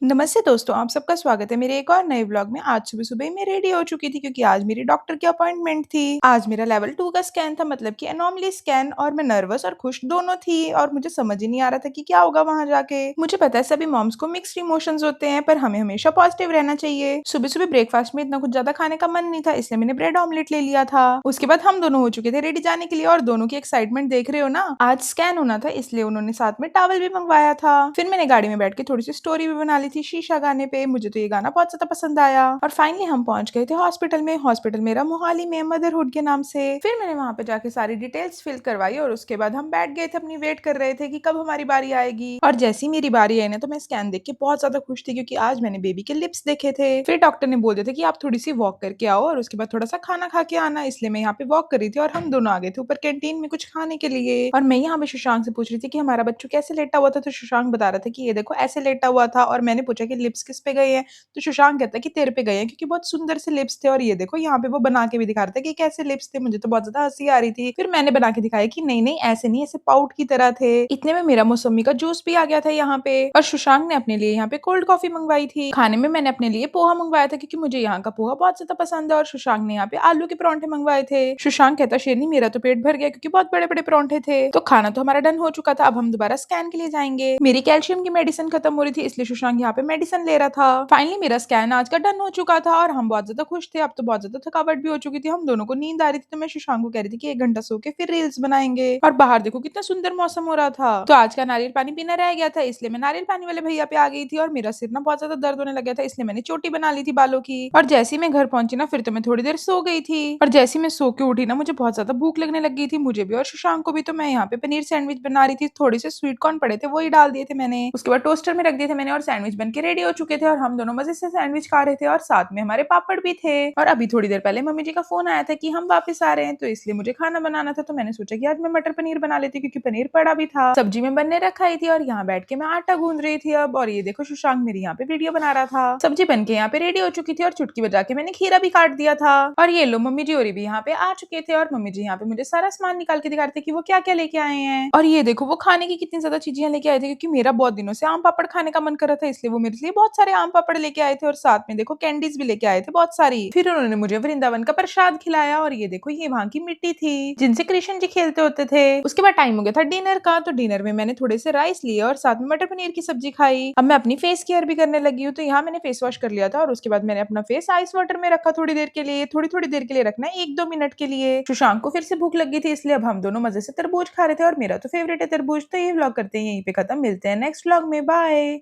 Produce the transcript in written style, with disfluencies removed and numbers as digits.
नमस्ते दोस्तों, आप सबका स्वागत है मेरे एक और नए व्लॉग में। आज सुबह-सुबह ही मैं रेडी हो चुकी थी क्योंकि आज मेरी डॉक्टर की अपॉइंटमेंट थी। आज मेरा लेवल 2 का स्कैन था, मतलब कि एनोमली स्कैन, और मैं नर्वस और खुश दोनों थी और मुझे समझ ही नहीं आ रहा था कि क्या होगा वहाँ जाके। मुझे पता है सभी मॉम्स को मिक्स्ड इमोशंस होते हैं, पर हमें हमेशा पॉजिटिव रहना चाहिए। सुबह-सुबह ब्रेकफास्ट में इतना कुछ ज़्यादा खाने का मन नहीं था, इसलिए मैंने ब्रेड ऑमलेट ले लिया था। उसके बाद हम दोनों हो चुके थे रेडी जाने के लिए और दोनों की एक्साइटमेंट देख रहे हो ना। आज स्कैन होना था इसलिए उन्होंने साथ में टॉवल भी मंगवाया था। फिर मैंने गाड़ी में बैठ के थोड़ी सी स्टोरी भी बना ली थी शीशा गाने पे। मुझे तो ये गाना बहुत ज़्यादा पसंद आया और फाइनली हम पहुंच गए थे हॉस्पिटल में। हॉस्पिटल मेरा मोहाली में मदरहुड के नाम से। फिर मैंने वहां पे जाके सारी डिटेल्स फिल करवाई और उसके बाद हम बैठ गए थे, अपनी वेट कर रहे थे कि कब हमारी बारी आएगी। और जैसी मेरी बारी आई ना, तो मैं स्कैन देख के बहुत ज्यादा खुश थी क्योंकि आज मैंने बेबी के लिप्स देखे थे। फिर डॉक्टर ने बोल दिया था कि आप थोड़ी सी वॉक करके आओ और उसके बाद थोड़ा सा खाना खा के आना, इसलिए मैं यहाँ पे वॉक कर रही थी और हम दोनों आ गए थे ऊपर कैंटीन में कुछ खाने के लिए। और मैं यहाँ पे सुशांक से पूछ रही थी कि हमारा बच्चू कैसे लेटा हुआ था, तो सुशांक बता रहा था कि ये देखो ऐसे लेटा हुआ था। और मैंने पूछा कि लिप्स किस पे गए हैं, तो सुशांक कहता है कि तेरे पे गए हैं क्योंकि बहुत सुंदर से लिप्स थे। और ये देखो यहाँ पे वो बना के भी दिखा रहा था कि कैसे लिप्स थे। मुझे तो बहुत ज्यादा हंसी आ रही थी। फिर मैंने बना के दिखाया कि नहीं नहीं ऐसे नहीं, ऐसे पाउट की तरह थे। इतने में मेरा मौसमी का जूस भी आ गया था यहाँ पे। और सुशांक ने अपने लिए यहाँ पे कोल्ड कॉफी मंगवाई थी। खाने में मैंने अपने लिए पोहा मंगवाया था क्योंकि मुझे यहाँ का पोहा बहुत ज्यादा पसंद है। और सुशांक ने यहाँ पे आलू के परांठे मंगवाए थे। सुशांक कहता शेरनी मेरा तो पेट भर गया क्योंकि बहुत बड़े बड़े परांठे थे। तो खाना तो हमारा डन हो चुका था, अब हम दोबारा स्कैन के लिए जाएंगे। मेरी कैल्शियम की मेडिसिन खत्म हो रही थी इसलिए सुशांक यहाँ पे मेडिसिन ले रहा था। फाइनली मेरा स्कैन आज का डन हो चुका था और हम बहुत ज्यादा खुश थे। अब तो बहुत ज्यादा थकावट भी हो चुकी थी, हम दोनों को नींद आ रही थी। तो मैं सुशांक को कह रही थी कि 1 घंटा सो के फिर रील्स बनाएंगे। और बाहर देखो कितना सुंदर मौसम हो रहा था। तो आज का नारियल पानी पीना रह गया था, इसलिए मैं नारियल पानी वाले भैया पे आ गई थी। और मेरा सिर ना बहुत ज्यादा दर्द होने लग गया था, इसलिए मैंने चोटी बना ली थी बालों की। और जैसे ही मैं घर पहुंची ना, फिर तो मैं थोड़ी देर सो गई थी। और जैसे ही मैं सो के उठी ना, मुझे बहुत ज्यादा भूख लगने लग गई थी, मुझे भी और सुशांक को भी। तो मैं यहाँ पे पनीर सैंडविच बना रही थी, थोड़े से स्वीट कॉर्न पड़े थे वही डाल दिए थे मैंने। उसके बाद टोस्टर में रख दिए थे मैंने और सैंडविच बन के रेडी हो चुके थे। और हम दोनों मजे से सैंडविच खा रहे थे और साथ में हमारे पापड़ भी थे। और अभी थोड़ी देर पहले मम्मी जी का फोन आया था कि हम वापस आ रहे हैं, तो इसलिए मुझे खाना बनाना था। तो मैंने सोचा कि आज मैं मटर पनीर बना लेती क्योंकि पनीर पड़ा भी था, सब्जी में बनने रखा ही थी। और यहाँ बैठ के मैं आटा गूंद रही थी अब। और ये देखो सुशांक मेरी यहाँ पे वीडियो बना रहा था। सब्जी बन के यहाँ पे रेडी हो चुकी थी और चुटकी बजा के मैंने खीरा भी काट दिया था। और ये लो मम्मी जी और भी यहाँ पे आ चुके थे और मम्मी जी यहाँ पे मुझे सारा सामान निकाल के दिखा रहे थे कि वो क्या क्या लेके आए हैं। और ये देखो वो खाने की कितनी ज्यादा चीजें लेके आए थे क्योंकि मेरा बहुत दिनों से आम पापड़ खाने का मन कर रहा था, इसलिए वो मेरे लिए बहुत सारे आम पापड़ लेके आए थे। और साथ में देखो कैंडीज भी लेके आए थे बहुत सारी। फिर उन्होंने मुझे वृंदावन का प्रसाद खिलाया। और ये देखो ये वहां की मिट्टी थी जिनसे कृष्ण जी खेलते होते थे। उसके बाद टाइम हो गया था डिनर का, तो डिनर में मैंने थोड़े से राइस लिए और साथ में मटर पनीर की सब्जी खाई। अब मैं अपनी फेस केयर भी करने लगी हूँ, तो यहाँ मैंने फेस वॉश कर लिया था और उसके बाद मैंने अपना फेस आइस वाटर में रखा थोड़ी देर के लिए। थोड़ी थोड़ी देर के लिए रखना है, 1-2 मिनट के लिए। सुशांक को फिर से भूख लगी थी, इसलिए अब हम दोनों मजे से तरबूज खा रहे थे और मेरा तो फेवरेट है तरबूज। तो ये व्लॉग करते हैं यहीं पे खत्म, मिलते हैं नेक्स्ट व्लॉग में, बाय।